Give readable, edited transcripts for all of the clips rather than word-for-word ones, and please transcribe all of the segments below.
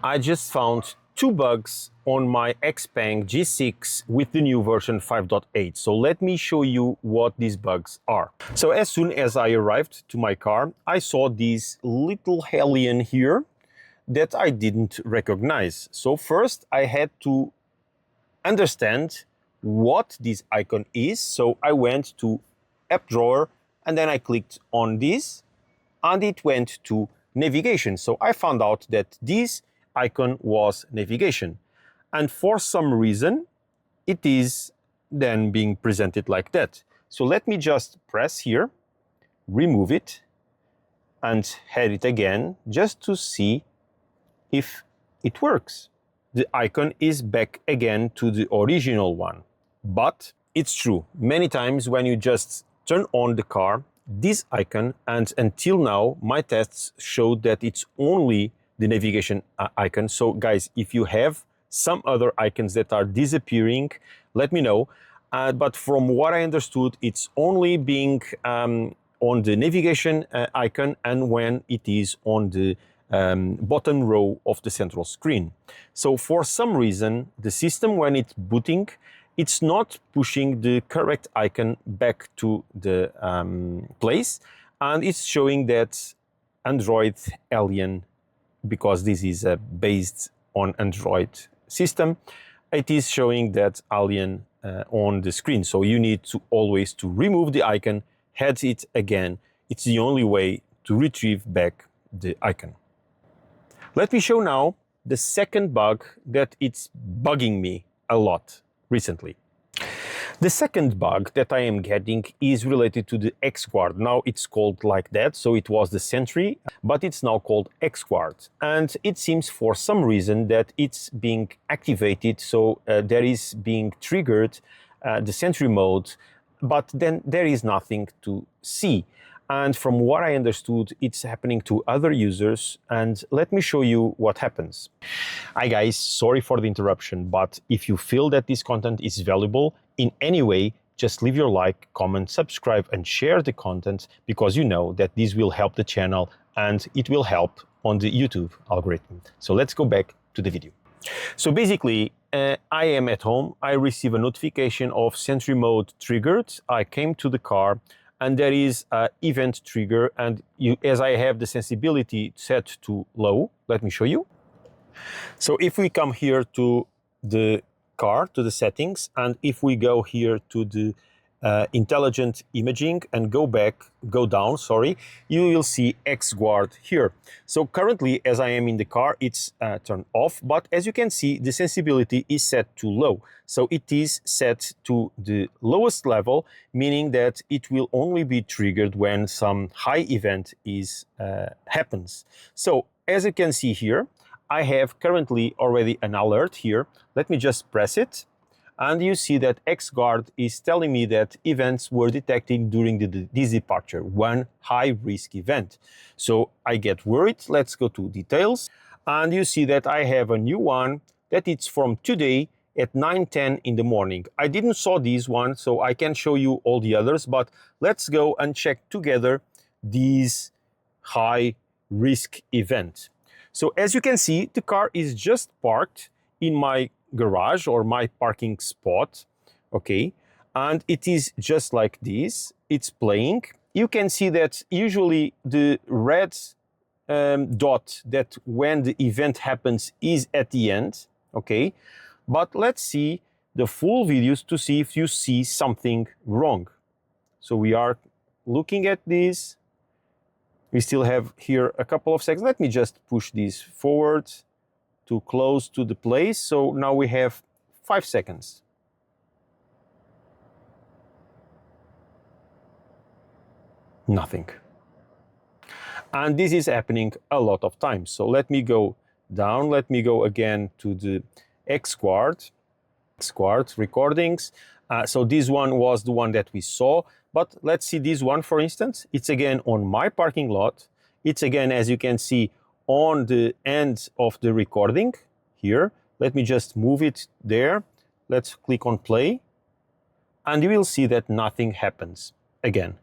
I just found two bugs on my XPeng G6 with the new version 5.8. So let me show you what these bugs are. So as soon as I arrived to my car, I saw this little alien here that I didn't recognize. So first I had to understand what this icon is. So I went to app drawer and then I clicked on this and it went to navigation. So I found out that this icon was navigation. And for some reason, it is then being presented like that. So let me just press here, remove it, and add it again, just to see if it works. The icon is back again to the original one. But it's true, many times when you just turn on the car, this icon, and until now my tests showed that it's only the navigation icon. So guys, if you have some other icons that are disappearing, let me know. But from what I understood, it's only being on the navigation icon and when it is on the bottom row of the central screen. So for some reason, the system, when it's booting, it's not pushing the correct icon back to the place, and it's showing that Android Alien, because this is based on Android system, it is showing that Alien on the screen. So you need to always to remove the icon, add it again. It's the only way to retrieve back the icon. Let me show now the second bug that it's bugging me a lot recently. The second bug that I am getting is related to the XGuard. Now it's called like that, so it was the Sentry, but it's now called XGuard. And it seems for some reason that it's being activated, so there is being triggered the Sentry Mode, but then there is nothing to see. And from what I understood, it's happening to other users, and let me show you what happens. Hi guys, sorry for the interruption, but if you feel that this content is valuable in any way, just leave your like, comment, subscribe, and share the content, because you know that this will help the channel and it will help on the YouTube algorithm. So let's go back to the video. So basically, I am at home, I receive a notification of Sentry Mode triggered, I came to the car, and there is an event trigger, and as I have the sensibility set to low, let me show you. So if we come here to the car, to the settings, and if we go here to the intelligent imaging and go down, sorry, you will see XGuard here. So currently, as I am in the car, it's turned off, but as you can see, the sensibility is set to low. So it is set to the lowest level, meaning that it will only be triggered when some high event happens. So as you can see here, I have currently already an alert here. Let me just press it. And you see that XGuard is telling me that events were detected during this departure, one high-risk event. So I get worried. Let's go to details. And you see that I have a new one that it's from today at 9:10 in the morning. I didn't saw this one, so I can show you all the others, but let's go and check together this high-risk event. So as you can see, the car is just parked in my garage or my parking spot, okay, and it is just like this. It's playing. You can see that usually the red dot that when the event happens is at the end, okay, but let's see the full videos to see if you see something wrong. So we are looking at this. We still have here a couple of seconds. Let me just push this forward to close to the place. So now we have 5 seconds. Nothing. And this is happening a lot of times. So let me go down. Let me go again to the XGuard recordings. So this one was the one that we saw. But let's see this one, for instance. It's again on my parking lot. It's again, as you can see, on the end of the recording here. Let me just move it there. Let's click on play. And you will see that nothing happens again.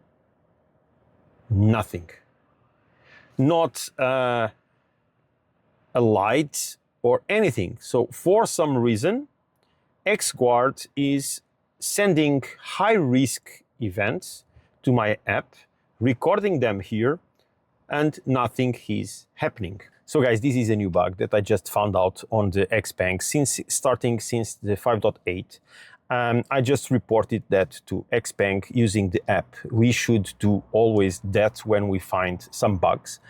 Nothing. Not a light or anything. So for some reason, XGuard is sending high-risk events to my app, recording them here, and nothing is happening. So guys, this is a new bug that I just found out on the XPeng starting since the 5.8. I just reported that to XPeng using the app. We should do always that when we find some bugs.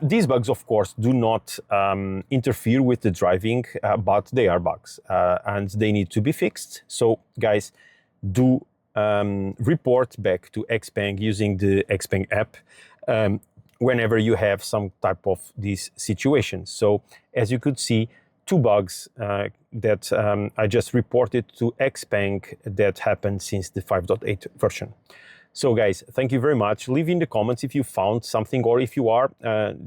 These bugs, of course, do not interfere with the driving, but they are bugs and they need to be fixed. So guys, do report back to XPeng using the XPeng app whenever you have some type of these situations. So as you could see, 2 bugs that I just reported to XPeng that happened since the 5.8 version. So guys, thank you very much. Leave in the comments if you found something, or if you are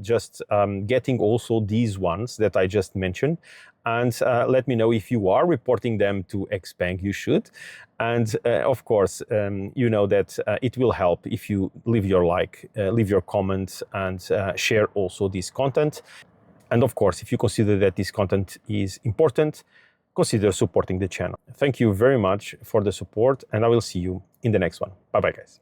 just getting also these ones that I just mentioned. And let me know if you are reporting them to XPeng. You should. And of course, you know that it will help if you leave your like, leave your comments, and share also this content. And of course, if you consider that this content is important, consider supporting the channel. Thank you very much for the support, and I will see you in the next one. Bye-bye, guys.